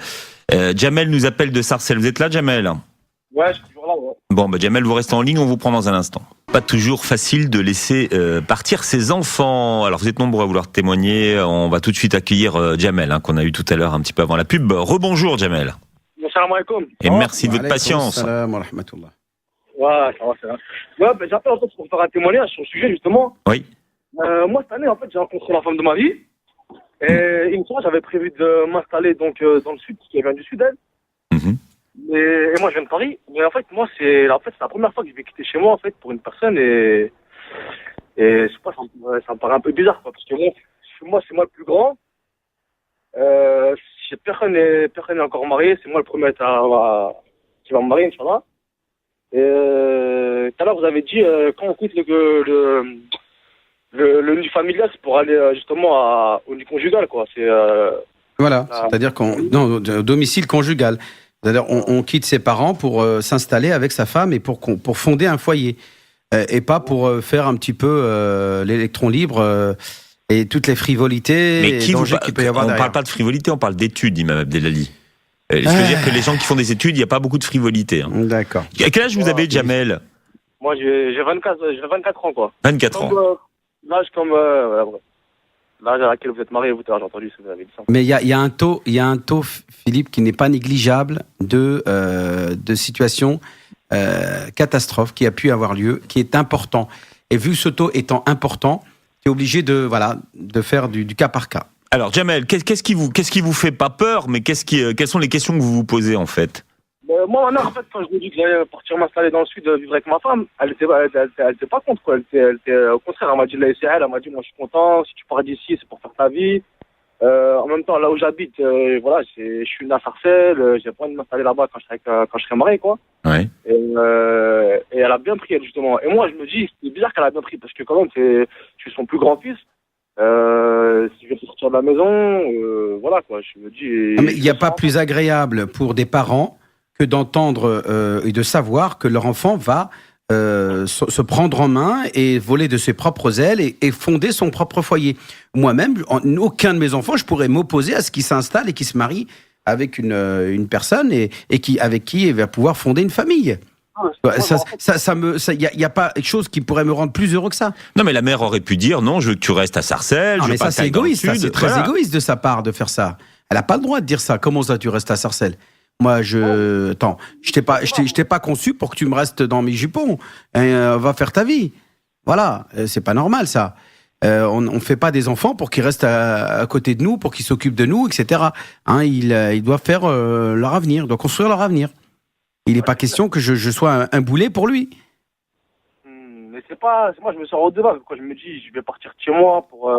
Jamel nous appelle de Sarcelles. Vous êtes là, Jamel? Ouais, je suis toujours là, ouais. Bon, Jamel, vous restez en ligne, on vous prend dans un instant. Pas toujours facile de laisser partir ses enfants. Alors vous êtes nombreux à vouloir témoigner. On va tout de suite accueillir Jamel, qu'on a eu tout à l'heure un petit peu avant la pub. Rebonjour Jamel. Salam alaikum. Et merci de votre patience. Salam wa rahmatullah. Ouais, ça va. Ouais, j'appelle en fait pour faire un témoignage sur le sujet justement. Oui. Moi cette année en fait j'ai rencontré la femme de ma vie. Et une fois j'avais prévu de m'installer donc dans le sud, qui vient du sud elle. Et moi je viens de Paris. Mais en fait moi c'est la première fois que je vais quitter chez moi en fait pour une personne et je sais pas, ça me paraît un peu bizarre quoi, parce que moi c'est moi le plus grand. Personne n'est encore marié, c'est moi le premier qui va me marier, Inch'Allah. Et tout à l'heure, vous avez dit, quand on quitte le nid familial, c'est pour aller justement au nid conjugal, quoi. Voilà, c'est-à-dire au domicile conjugal. C'est-à-dire on quitte ses parents pour s'installer avec sa femme et pour fonder un foyer. Et pas pour faire un petit peu l'électron libre et toutes les frivolités. Mais et dangers qu'il peut y avoir on ne derrière. parle pas de frivolité, on parle d'études, Imam Abdelali. Je veux dire que les gens qui font des études, il n'y a pas beaucoup de frivolité. D'accord. À quel âge vous avez, Jamel? Moi, j'ai 24 ans, quoi. 24 ans. L'âge comme... ouais. l'âge à laquelle vous êtes marié, vous, j'ai entendu ce que vous avez dit ça. Mais il y a un taux, Philippe, qui n'est pas négligeable de situations catastrophes qui a pu avoir lieu, qui est important. Et vu ce taux étant important, tu es obligé de faire du cas par cas. Alors, Jamel, qu'est-ce qui vous fait pas peur, mais quelles sont les questions que vous vous posez, en fait? Moi, ma mère, en fait, quand je me dis que j'allais partir m'installer dans le sud, vivre avec ma femme, elle était pas contre, quoi. Elle était, au contraire, elle m'a dit, là, c'est elle m'a dit, moi, je suis content, si tu pars d'ici, c'est pour faire ta vie. En même temps, là où j'habite, voilà, je suis né à Sarcelles, j'ai pas envie de m'installer là-bas quand je serai marié, quoi. Ouais. Et elle a bien pris, elle, justement. Et moi, je me dis, c'est bizarre qu'elle a bien pris, parce que quand même, je suis son plus grand-fils. Si je vais sortir de la maison, voilà, quoi, je me dis... Mais il n'y a pas plus agréable pour des parents que d'entendre et de savoir que leur enfant va se prendre en main et voler de ses propres ailes et fonder son propre foyer. Moi-même, aucun de mes enfants, je pourrais m'opposer à ce qu'il s'installe et qu'il se marie avec une personne et avec qui il va pouvoir fonder une famille. Il n'y a pas quelque chose qui pourrait me rendre plus heureux que ça. Non, mais la mère aurait pu dire non, je veux que tu restes à Sarcelles. Non, mais ça, c'est égoïste. C'est très égoïste de sa part de faire ça. Elle n'a pas le droit de dire ça. Comment ça, tu restes à Sarcelles? Moi, je t'ai pas conçu pour que tu me restes dans mes jupons. Va faire ta vie. Voilà, c'est pas normal ça. On fait pas des enfants pour qu'ils restent à côté de nous, pour qu'ils s'occupent de nous, etc. Hein, ils doivent faire leur avenir, ils doivent construire leur avenir. Il n'est pas question que je sois un boulet pour lui. Mais c'est pas, moi je me sens redevable. Quand je me dis, je vais partir de chez moi pour.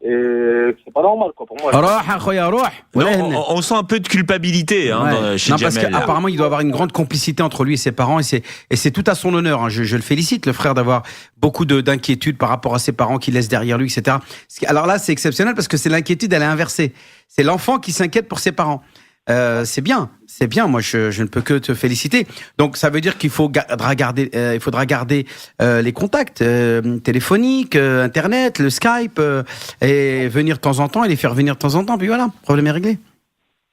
Et c'est pas normal, quoi, pour moi. Non, on sent un peu de culpabilité chez Jamel. Parce qu'apparemment, il doit avoir une grande complicité entre lui et ses parents, et c'est tout à son honneur. Hein. Je le félicite, le frère, d'avoir beaucoup d'inquiétude par rapport à ses parents qu'il laisse derrière lui, etc. Alors là, c'est exceptionnel parce que c'est l'inquiétude, elle est inversée. C'est l'enfant qui s'inquiète pour ses parents. C'est bien. Moi, je ne peux que te féliciter. Donc, ça veut dire qu'il faudra garder les contacts téléphoniques, Internet, le Skype, et venir de temps en temps, et les faire venir de temps en temps. Puis voilà, le problème est réglé.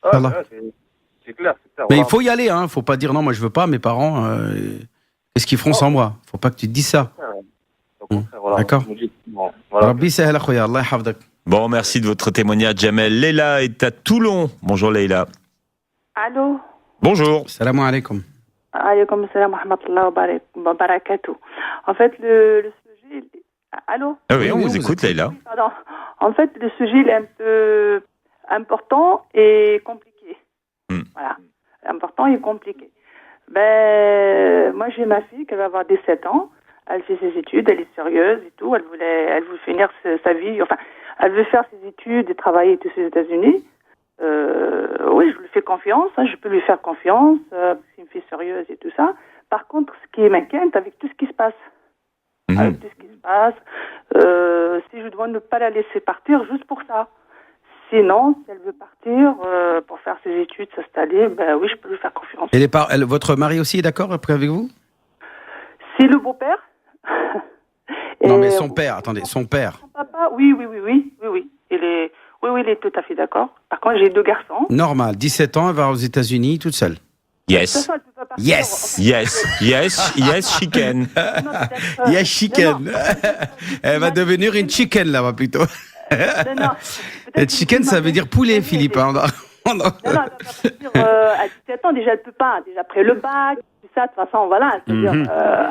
Voilà. C'est clair. Mais il faut y aller, hein. Faut pas dire non, moi je veux pas. Mes parents, qu'est-ce qu'ils feront sans moi? Faut pas que tu te dises ça. D'accord. Bon, merci de votre témoignage, Jamel. Leila est à Toulon. Bonjour, Leila. Allô. Bonjour. Salam alaikum. Alaykoum salam wa rahmatullahi wa barakatuh. En fait, le sujet... Allô. Ah oui, on vous écoute, Leila. Oui, pardon. En fait, le sujet il est un peu important et compliqué. Voilà. Important et compliqué. Moi, j'ai ma fille qui va avoir 17 ans. Elle fait ses études, elle est sérieuse et tout. Elle veut finir sa vie. Enfin, elle veut faire ses études et travailler tous aux États-Unis. Oui, je lui fais confiance. Je peux lui faire confiance. C'est une fille sérieuse et tout ça. Par contre, ce qui m'inquiète avec tout ce qui se passe, si je dois ne pas la laisser partir juste pour ça. Sinon, si elle veut partir pour faire ses études, s'installer, oui, je peux lui faire confiance. Et votre mari aussi est d'accord avec vous? C'est le beau-père. Non, mais son père, attendez, son père. Son papa, oui. Il est tout à fait d'accord. Par contre, j'ai 2 garçons. Normal, 17 ans, elle va aux États-Unis toute seule. Yes, she can. Yes, she can. Elle va devenir une chicken là-bas plutôt. Et chicken, ça veut dire poulet, Philippe. Non, elle va pas partir à 17 ans, déjà elle peut pas. Déjà après le bac, tout ça, de toute façon, voilà. C'est-à-dire,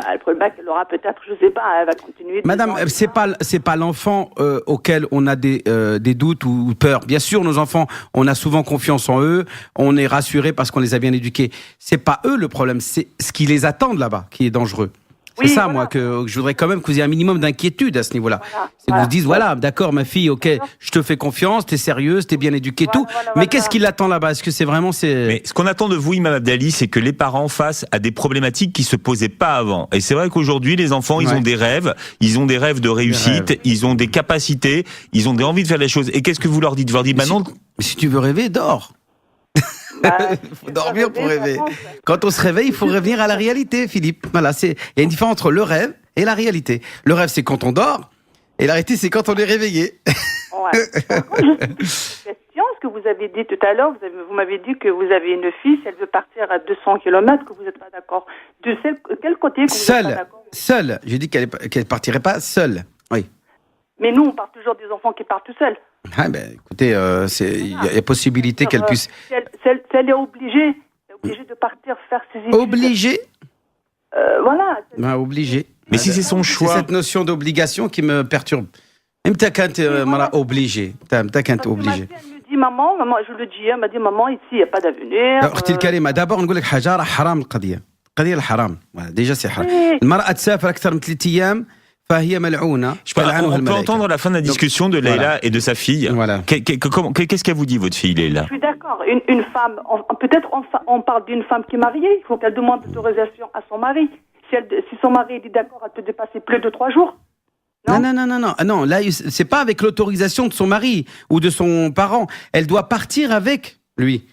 après le bac, elle aura peut-être, je sais pas, elle va continuer. Madame, c'est pas l'enfant auquel on a des doutes ou peurs. Bien sûr, nos enfants, on a souvent confiance en eux, on est rassuré parce qu'on les a bien éduqués. C'est pas eux le problème, c'est ce qui les attend là-bas qui est dangereux. C'est ça, voilà. Moi, que je voudrais quand même que vous ayez un minimum d'inquiétude à ce niveau-là. C'est que vous se dites, voilà, d'accord, ma fille, ok, je te fais confiance, t'es sérieuse, t'es bien éduquée, tout. Mais qu'est-ce qui l'attend là-bas? Est-ce que c'est vraiment... Mais ce qu'on attend de vous, Imam Abdali, c'est que les parents face à des problématiques qui se posaient pas avant. Et c'est vrai qu'aujourd'hui, les enfants, ils ont des rêves de réussite, ils ont des capacités, ils ont des envies de faire les choses. Et qu'est-ce que vous leur dites? Vous leur dites, non. Mais si tu veux rêver, dors. Il faut dormir pour rêver. Quand on se réveille, il faut revenir à la réalité, Philippe. Voilà, il y a une différence entre le rêve et la réalité. Le rêve, c'est quand on dort, et la réalité, c'est quand on est réveillé. Ouais. Question, ce que vous avez dit tout à l'heure, vous m'avez dit que vous avez une fille, si elle veut partir à 200 km, que vous n'êtes pas d'accord. De quel côté que vous n'êtes pas d'accord? Seule. J'ai dit qu'elle partirait pas seule. Oui. Mais nous, on parle toujours des enfants qui partent tout seuls. Ah ben, écoutez, il y a possibilité qu'elle puisse... Si elle est obligée de partir faire ses études... Obligée Voilà. Obligée. Mais si c'est son choix... C'est cette notion d'obligation qui me perturbe. Même quand obligée. Elle me dit, maman, je le dis, elle m'a dit, maman, ici, il n'y a pas d'avenir. أختي الكريمة دابا نقول لك حاجة راه حرام القضية الحرام ديجا سي حرام المرأة تسافر أكثر من 3 أيام فهي ملعونة On peut entendre la fin de la discussion de Leïla et de sa fille. Voilà. Qu'est-ce qu'elle vous dit, votre fille, Leïla? Je suis d'accord. Une femme, peut-être on parle d'une femme qui est mariée, il faut qu'elle demande l'autorisation à son mari. Si son mari dit d'accord à te dépasser plus de 3 jours. Non, là, c'est pas avec l'autorisation de son mari ou de son parent. Elle doit partir avec lui.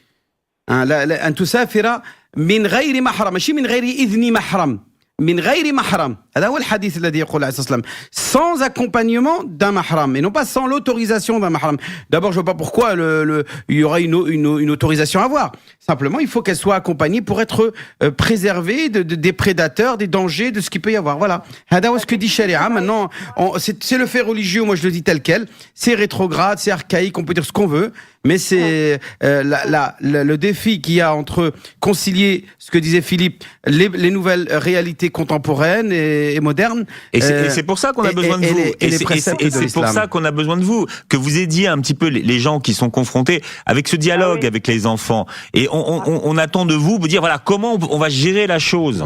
أن تسافر من غير محرم ماشي من غير إذن محرم من غير محرم هذا هو الحديث الذي يقول عليه الصلاة والسلام sans accompagnement d'un mahram et non pas sans l'autorisation d'un mahram. D'abord, je vois pas pourquoi il y aura une autorisation à voir. Simplement, il faut qu'elle soit accompagnée pour être préservée des prédateurs, des dangers, de ce qu'il peut y avoir. Voilà. هذا هو ce que dit Sharia. Maintenant, c'est le fait religieux, moi je le dis tel quel. C'est rétrograde, c'est archaïque, on peut dire ce qu'on veut. Mais c'est le défi qu'il y a entre concilier ce que disait Philippe, les nouvelles réalités contemporaines et modernes. Et c'est pour ça qu'on a besoin de vous. Et c'est pour ça qu'on a besoin de vous, que vous aidiez un petit peu les gens qui sont confrontés avec ce dialogue avec les enfants. Et on attend de vous dire voilà comment on va gérer la chose.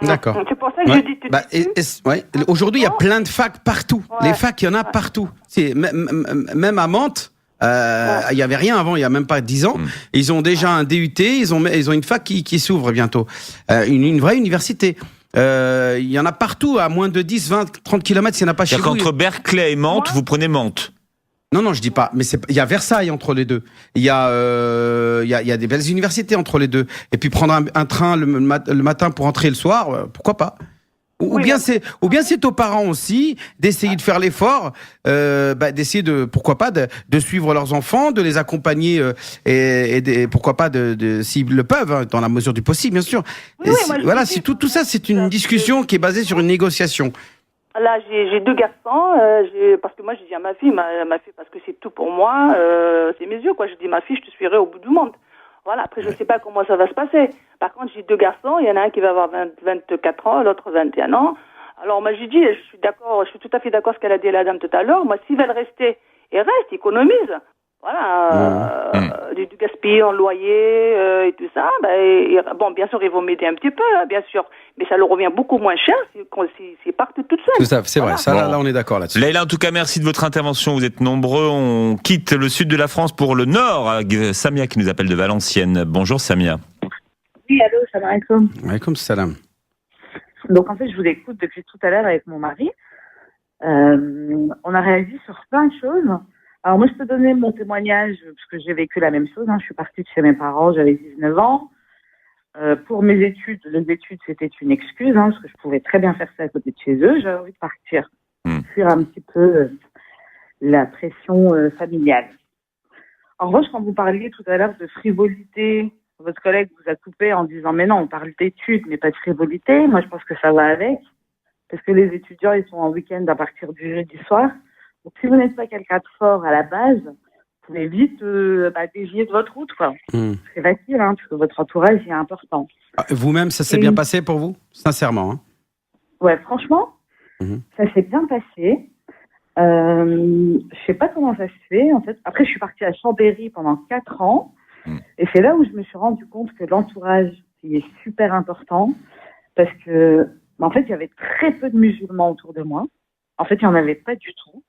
D'accord. C'est pour ça que je dis Aujourd'hui, il y a plein de facs partout. Ouais. Les facs, il y en a partout. Même à Mantes. Il y avait rien avant, il y a même pas 10 ans. Ils ont déjà un DUT, ils ont une fac qui s'ouvre bientôt. Une vraie université. Il y en a partout, à moins de 10, 20, 30 km, il n'y en a pas chez vous. Entre Berkeley et Mantes, vous prenez Mantes. Non, je dis pas. Mais il y a Versailles entre les deux. Il y a des belles universités entre les deux. Et puis prendre un train le matin pour rentrer le soir, pourquoi pas? Ou bien c'est aux parents aussi d'essayer de faire l'effort, d'essayer pourquoi pas de suivre leurs enfants, de les accompagner et pourquoi pas s'ils le peuvent, dans la mesure du possible, bien sûr. Voilà, tout ça, c'est une discussion qui est basée sur une négociation. Là, j'ai 2 garçons, parce que moi, je dis à ma fille, parce que c'est tout pour moi, c'est mes yeux, quoi. Je dis, ma fille, je te suivrai au bout du monde. Voilà, après, je ne sais pas comment ça va se passer. Par contre, j'ai 2 garçons, il y en a un qui va avoir 24 ans, l'autre 21 ans. Alors, moi, j'ai dit, je suis tout à fait d'accord avec ce qu'elle a dit la dame tout à l'heure. Moi, s'ils veulent rester, ils restent, ils économisent. Voilà, du gaspiller en loyer et tout ça. Bien sûr, ils vont m'aider un petit peu, bien sûr, mais ça leur revient beaucoup moins cher s'ils partent toutes seules. Tout ça, c'est vrai. Ça, là, on est d'accord là-dessus. Leïla, en tout cas, merci de votre intervention. Vous êtes nombreux. On quitte le sud de la France pour le nord. Samia qui nous appelle de Valenciennes. Bonjour, Samia. Oui, allô, salam alaikum. Alaikum salam. Donc, en fait, je vous écoute depuis tout à l'heure avec mon mari. On a réagi sur plein de choses. Alors moi, je peux donner mon témoignage, parce que j'ai vécu la même chose. Je suis partie de chez mes parents, j'avais 19 ans. Pour mes études, les études, c'était une excuse, parce que je pouvais très bien faire ça à côté de chez eux. J'avais envie de partir, fuir un petit peu la pression familiale. En revanche, quand vous parliez tout à l'heure de frivolité, votre collègue vous a coupé en disant « Mais non, on parle d'études, mais pas de frivolité ». Moi, je pense que ça va avec, parce que les étudiants, ils sont en week-end à partir du jeudi soir. Donc, si vous n'êtes pas quelqu'un de fort à la base, vous pouvez vite dévier de votre route, quoi. C'est facile, parce que votre entourage est important. Vous-même, ça s'est bien passé pour vous, sincèrement? Ouais, franchement, ça s'est bien passé. Je sais pas comment ça se fait, en fait. Après, je suis partie à Chambéry pendant 4 ans. Et c'est là où je me suis rendu compte que l'entourage est super important. Parce que, en fait, il y avait très peu de musulmans autour de moi. En fait, il n'y en avait pas du tout.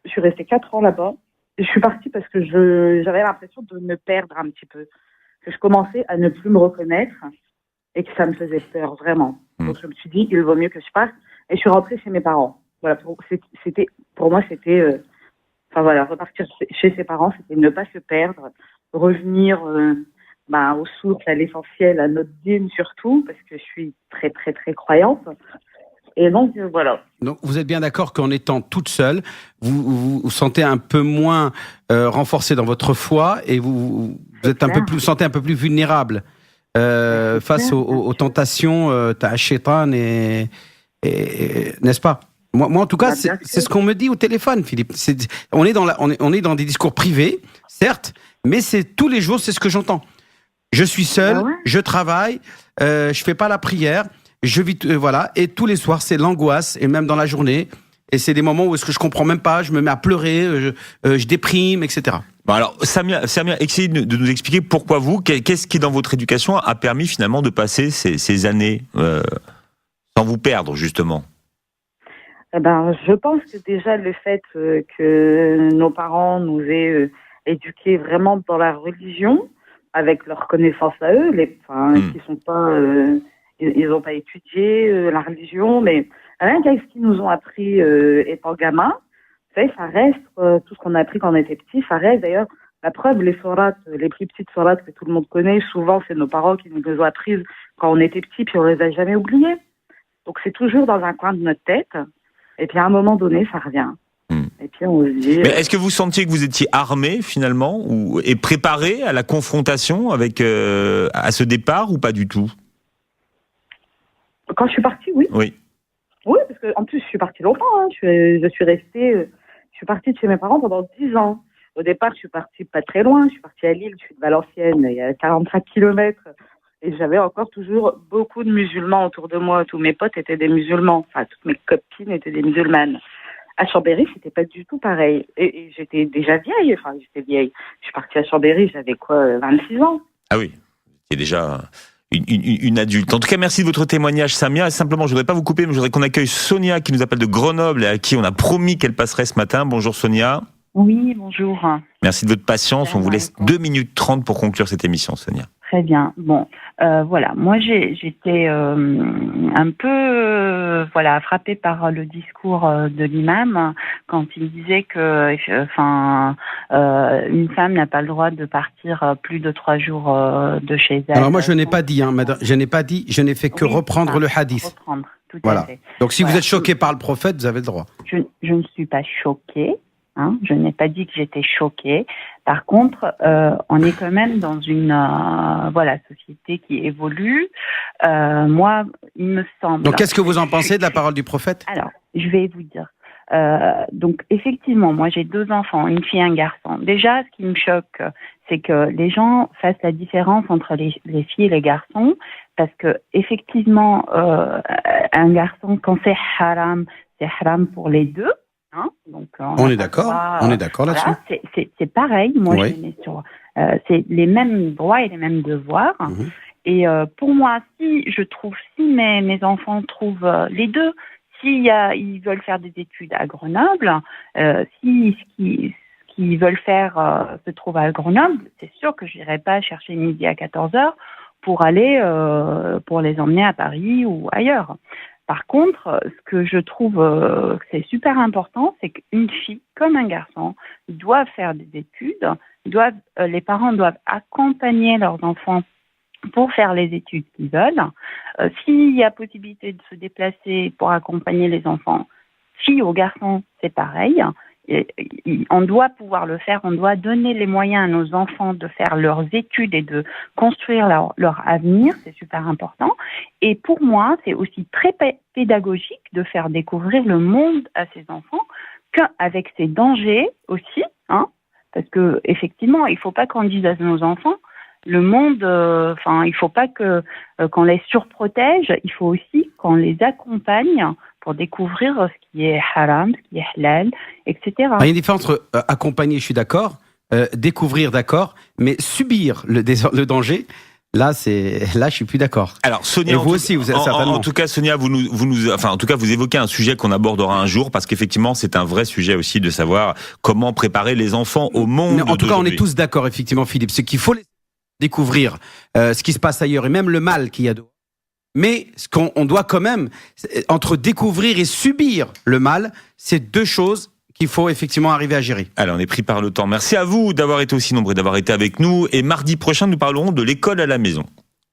Je suis restée 4 ans là-bas. Je suis partie parce que j'avais l'impression de me perdre un petit peu. Que je commençais à ne plus me reconnaître et que ça me faisait peur, vraiment. Donc je me suis dit, il vaut mieux que je parte. Et je suis rentrée chez mes parents. Voilà, pour moi, c'était... repartir chez ses parents, c'était ne pas se perdre, revenir aux sources, à l'essentiel, à notre dîme surtout, parce que je suis très, très, très croyante. Et donc, voilà. Donc, vous êtes bien d'accord qu'en étant toute seule, vous vous sentez un peu moins renforcée dans votre foi et vous êtes sentez un peu plus vulnérable face aux tentations, shaitan et n'est-ce pas? Moi, en tout cas, c'est ce qu'on me dit au téléphone, Philippe. On est dans des discours privés, certes, mais c'est tous les jours, c'est ce que j'entends. Je suis seul, je travaille, je fais pas la prière, je vis, voilà, et tous les soirs, c'est l'angoisse, et même dans la journée. Et c'est des moments où est-ce que je comprends même pas, je me mets à pleurer, je déprime, etc. Bon alors, Samia, essayez de nous expliquer pourquoi qu'est-ce qui dans votre éducation a permis finalement de passer ces années sans vous perdre, justement? Je pense que déjà le fait que nos parents nous aient éduqués vraiment dans la religion, avec leurs connaissances à eux, qui sont pas, ils n'ont pas étudié la religion, mais rien qu'avec ce qu'ils nous ont appris étant gamins, ça reste tout ce qu'on a appris quand on était petit, ça reste d'ailleurs. La preuve, les sourates, les plus petites sourates que tout le monde connaît, souvent c'est nos parents qui nous les ont apprises quand on était petits, puis on les a jamais oubliées. Donc c'est toujours dans un coin de notre tête, et puis à un moment donné, ça revient. Et puis on se dit. Mais est-ce que vous sentiez que vous étiez armé finalement et préparé à la confrontation avec à ce départ ou pas du tout? Quand je suis partie, oui. Oui. Oui, parce que en plus je suis partie longtemps. Je suis restée. Je suis partie de chez mes parents pendant 10 ans. Au départ, je suis partie pas très loin. Je suis partie à Lille. Je suis de Valenciennes. Il y a 45 kilomètres. Et j'avais encore toujours beaucoup de musulmans autour de moi. Tous mes potes étaient des musulmans. Enfin, toutes mes copines étaient des musulmanes. À Chambéry, c'était pas du tout pareil. Et j'étais déjà vieille. Enfin, j'étais vieille. Je suis partie à Chambéry, j'avais 26 ans. Ah oui, c'était déjà une adulte. En tout cas, merci de votre témoignage, Samia. Simplement, je voudrais pas vous couper, mais je voudrais qu'on accueille Sonia qui nous appelle de Grenoble et à qui on a promis qu'elle passerait ce matin. Bonjour Sonia. Oui, bonjour. Merci de votre patience. On vous laisse 2 minutes 30 pour conclure cette émission, Sonia. Très bien. Bon, voilà. Moi, j'étais un peu, frappée par le discours de l'imam quand il disait que, une femme n'a pas le droit de partir plus de 3 jours de chez elle. Alors moi, je n'ai pas dit, madame. Je n'ai pas dit. Je n'ai fait que reprendre le hadith. Reprendre, tout voilà. à fait. Donc, si vous êtes choqué par le prophète, vous avez le droit. Je ne suis pas choquée. Je n'ai pas dit que j'étais choquée. Par contre, on est quand même dans une société qui évolue. Moi, il me semble. Donc, qu'est-ce que vous en pensez de la parole du prophète? Alors, je vais vous dire. Donc, effectivement, moi, j'ai 2 enfants, une fille et un garçon. Déjà, ce qui me choque, c'est que les gens fassent la différence entre les filles et les garçons, parce que effectivement, un garçon, quand c'est haram pour les deux. Donc, on est d'accord. On est d'accord là-dessus. Voilà, c'est pareil. Moi, je mets sur. C'est les mêmes droits et les mêmes devoirs. Et pour moi, si mes enfants trouvent les deux, ils veulent faire des études à Grenoble, ce qu'ils veulent faire se trouve à Grenoble, c'est sûr que je n'irai pas chercher midi à 14h pour aller pour les emmener à Paris ou ailleurs. Par contre, ce que je trouve que c'est super important, c'est qu'une fille comme un garçon doivent faire des études, les parents doivent accompagner leurs enfants pour faire les études qu'ils veulent. S'il y a possibilité de se déplacer pour accompagner les enfants, filles ou garçons, c'est pareil. On doit pouvoir le faire, on doit donner les moyens à nos enfants de faire leurs études et de construire leur avenir, c'est super important. Et pour moi, c'est aussi très pédagogique de faire découvrir le monde à ces enfants, qu'avec ses dangers aussi, parce que effectivement, il ne faut pas qu'on dise à nos enfants, le monde, il ne faut pas qu'on les surprotège, il faut aussi qu'on les accompagne pour découvrir ce qui est haram, ce qui est halal, etc. Il y a une différence entre accompagner, je suis d'accord, découvrir, d'accord, mais subir le danger, là, je suis plus d'accord. Alors, Sonia, et vous aussi, vous êtes certainement. En tout cas, Sonia, vous évoquez un sujet qu'on abordera un jour, parce qu'effectivement, c'est un vrai sujet aussi de savoir comment préparer les enfants au monde. Mais en tout cas, on est tous d'accord, effectivement, Philippe, c'est qu'il faut découvrir ce qui se passe ailleurs et même le mal qu'il y a dehors. Mais ce qu'on doit quand même, entre découvrir et subir le mal, c'est 2 choses qu'il faut effectivement arriver à gérer. Allez, on est pris par le temps. Merci à vous d'avoir été aussi nombreux, d'avoir été avec nous. Et mardi prochain, nous parlerons de l'école à la maison.